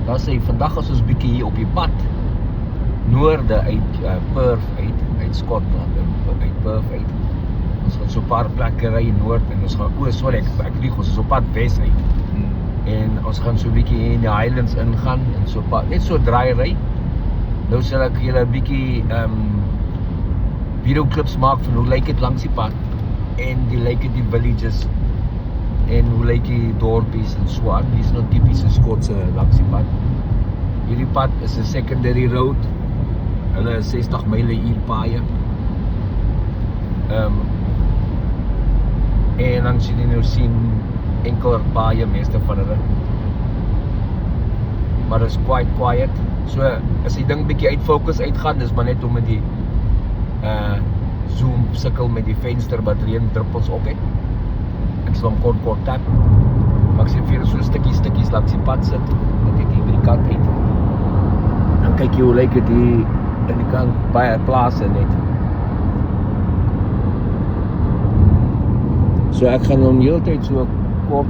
Dan sê vandag as ons bietjie hier op die pad noorde uit Perth uit Skotland, uit Perth uit. Ons gaan so 'n paar plekke ry noord en ons gaan ek lieg, ons is op pad wes uit. En ons gaan so 'n bietjie in die Highlands ingaan en so net so draai ry. Nou sal ek julle 'n bietjie video clips maak van hoe lyk dit langs die pad en lyk dit die villages en hoe lyk die dorpies en so aan. Dis nou tipiese Skotse langs die pad. Hierdie pad is 'n secondary road. Hulle is 60 myle/uur paaie. En dan sien jy nou enkel paaie, meeste van hulle. Maar dit is quite quiet. So as die ding bietjie uitgaan, dis maar net om met die zoom sukkel met die venster wat reendruppels op het. Ek sal hom kort tap. Maar ek sê vir so stukkies langs die pad sit, dat ek hier by die kant uit. Dan kyk jy hoe lyk dit hier aan die kant baie plase net. So ek gaan hom heeltyd so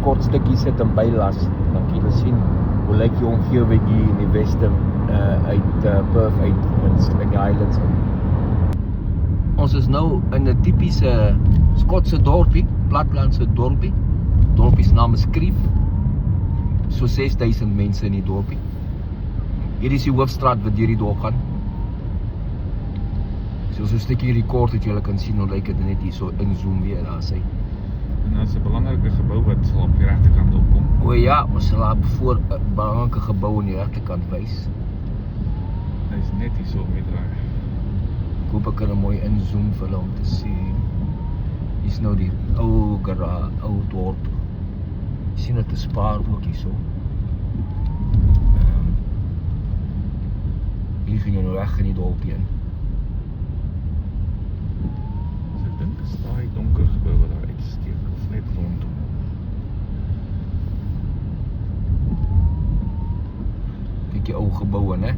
kort stukkies sit en bylas. Dan kan jy sien hoe lyk die omgewing hier in die weste uit Perth uit in die Highlands. Ons is nou in 'n tipiese Skotse dorpie, platlandse dorpie. Dorpie se naam is Crieff. So 6000 mense in die dorpie. Hier is die hoofstraat wat deur die dorp gaan. So 'n stukkie rekord dat julle kan sien hoe lyk dit net hier so inzoom weer daar sê. En dat is 'n belangrike gebou wat sal op die regterkant opkom. O ja, ons sal daar voor 'n belangrike gebou aan die regterkant wys. Hy is net hier so om die draai. Ek hoop ek kan 'n mooi inzoom vir hulle om te sien. Hier is nou die ou dorp. Jy sien dit 'n spaar ook hier so. Hier gaan jy nou reg in die dorpie in. So ek dink is daai donker gebou wat daar uitsteek of net rondom. Kyk die ou geboue, né?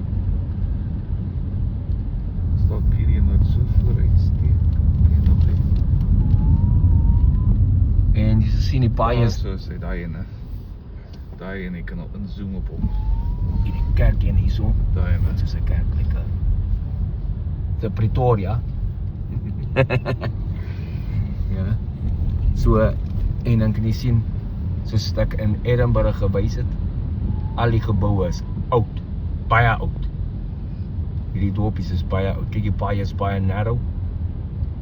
Staat hierdie wat so vooruit steek. En jy sien die paaie so sê daai ene kan al inzoom op hom. Hierdie kerk een hier so. Daai ene. Dit is 'n kerk like the Pretoria. Ja. So en dan kan jy sien soos ek in Edinburgh gewys het, al die geboue is oud, baie oud. Hierdie dorpies is baie oud. Kyk, die paaie is baie narrow.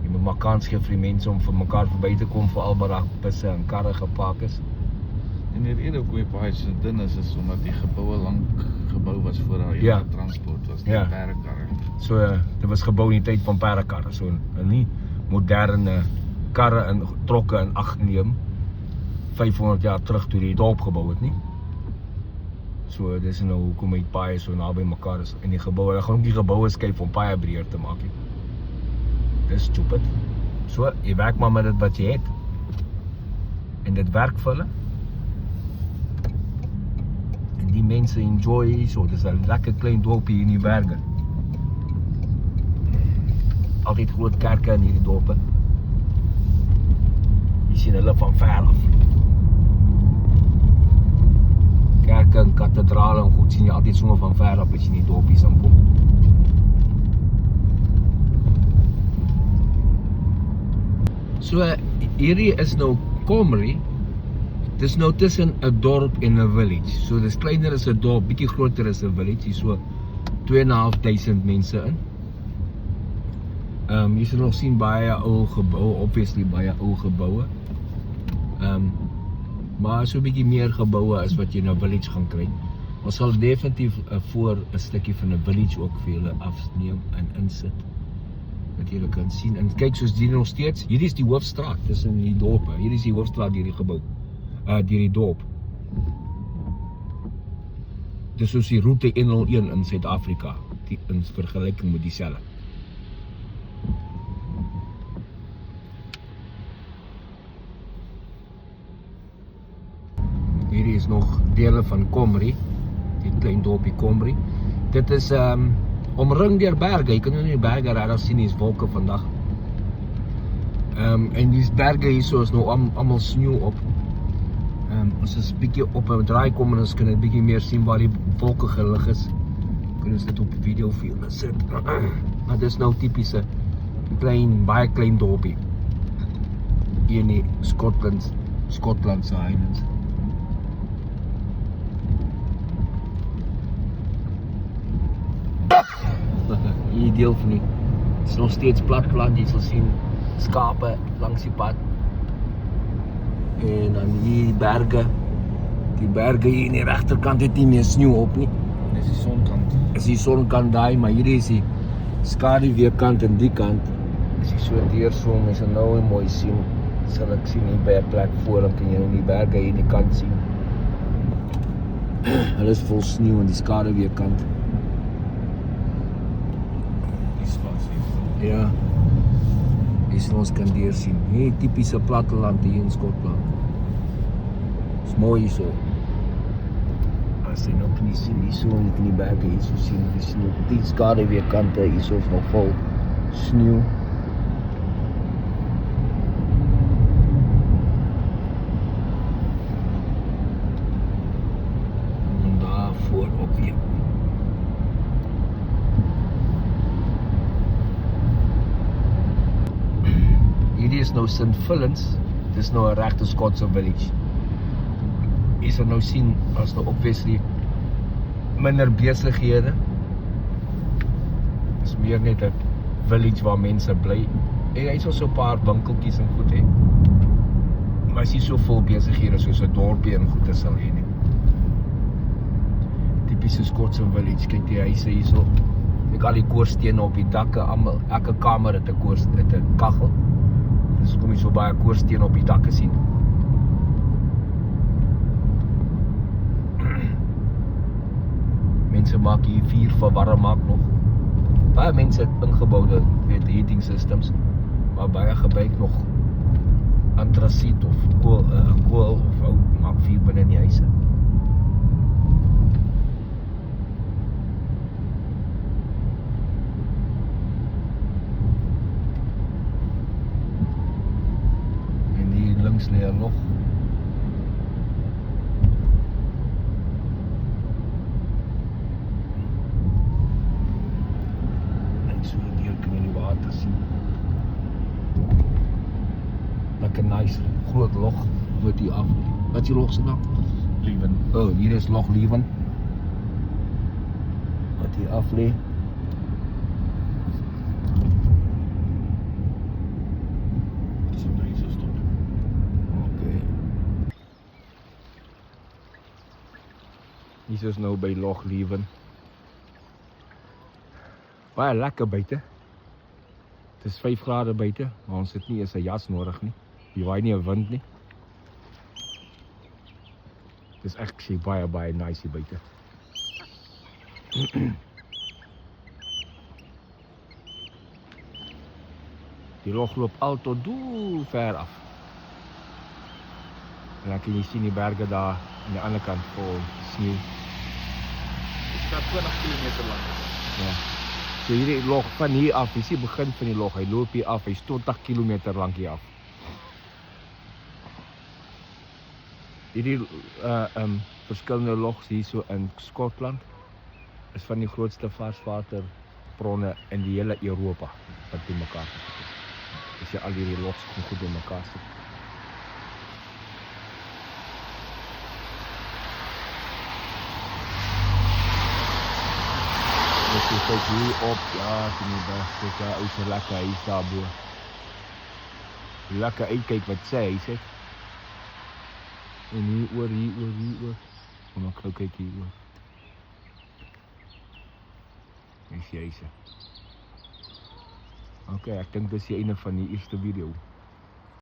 Jy moet maar kans gee vir die mense om vir mekaar verby te kom, veral waar daar busse en karre gepark is. En die rede hoekom die paai so dun is omdat die geboue lank gebou was voor daar enige transport was, nie perdekarre. So dit was gebou in die tyd van perdekarre, so nie moderne karre en trokke in ag neem 500 jaar terug toe die dorp gebou het nie. So dis nou hoekom die paaie so naby mekaar is en die geboue, hulle gaan ook die geboue skuif om paaie breër te maak. Dis stupid. So, jy werk maar met dit wat jy het. En dit werk vir hulle. En die mense enjoy so, dis 'n lekker klein dorpie in die berge. Altyd groot kerke in hierdie dorpe. Jy sien hulle van ver af. Kerke en kathedrale en goed sien jy altyd sommer van ver af as jy in die dorpies aankom. So hierdie is nou Comrie. Dis nou tussen 'n dorp en 'n village. So dis kleiner as 'n dorp, bietjie groter as 'n village. Hier so 2.500 mense in. Jy sal nog sien baie ou geboue, obviously baie ou geboue. Maar so 'n bietjie meer geboue as wat jy in 'n village gaan kry. Ons sal definitief voor 'n stukkie van 'n village ook vir julle afneem en insit. Wat julle kan sien. En kyk soos die nog steeds, hierdie is die hoofstraat tussen die dorpe. Hierdie is die hoofstraat deur die gebou. Deur die dorp. Dis soos die roete 101 in Suid-Afrika, in vergelyking met dieselfde. Hierdie is nog dele van Comrie, die klein dorpie Comrie. Dit is omring deur berge. Jy kan nou nie die berge regtig sien, hier is wolke vandag. En die berge hier so is nou almal sneeu op. As ons 'n bietjie op 'n draai kom en ons kan 'n bietjie meer sien waar die wolke gelig is, kan ons dit op die video vir julle sit. Maar dis nou tipiese baie klein dorpie hier in die Skotlandse Highlands. Hier deel van die, het is nog steeds platteland, jy sal sien skape langs die pad. En dan hier die berge hier in die regterkant het nie meer sneeu op nie. Dis die sonkant. Is die sonkant daai, maar hierdie is die skaduweekant en die kant. As jy so deursom, jy sal nou mooi sien, sal ek sien hier by 'n plek voor, dan kan jy nou die berge hier in die kant sien. Hulle is vol sneeu aan die skaduweekant. Die spasie. Ja. Hier sal ons kan deursien. Hier tipiese platteland hier in Skotland. Is mooi hier so. As jy nou kan jy sien, hier so en kan die berge hier so sien, die sneeu. Die skaduweekante hier so is nog vol sneeu. En daar voorop weer. Hierdie is nou St. Phillins, dit is nou 'n regte Skotse village. Jy sal nou sien, as nou obviously minder besighede. Dit is meer net 'n village waar mense bly. En hy sal so 'n paar winkeltjies en goed hê. Maar as jy so vol besighede soos 'n dorpie en goed sal hê nie. Tipiese Skotse village, kyk die huise hierso. Kyk al die koorstene op die dakke, almal, elke kamer het 'n kaggel. Dus kom jy so baie koorstene op die dakke sien. Mense maak hier vuur vir warm maak nog. Baie mense het ingeboude heating systems, maar baie gebruik nog antrasiet of kool of hout maak vuur binne in die huise. Links lê 'n log. En so deur kan jy die water sien. Lekker nice, groot log wat hier af. Wat is die log se naam? Leven. Oh, hier is Loch Leven. Wat hier af lê. Hier is nou by Loch Leven. Baie lekker buite. Het is 5 grade buite, maar ons het nie eens 'n jas nodig nie. Hier waai nie 'n wind nie. Het is actually baie nice hier buite. Die log loop al tot ver af. En dan kan jy sien die berge daar aan die ander kant vol sneeu. Dit is 20 km lank. Ja. So hierdie log van hier af, jy sien begin van die log, hy loop hier af, hy's 20 km lank hier af. Hierdie verskillende logs hier so in Skotland is van die grootste varswaterbronne in die hele Europa wat by mekaar gesit is. As jy al hierdie logs goed by mekaar sit. As jy kyk hier op, ja, kan jy best kyk, uit 'n lekker huis daarbo. Lekker uitkyk wat sê hy sê. En hier oor. Kom ek gou kyk hier oor. Dis jy sê. Okay, ek dink dis die einde van die eerste video.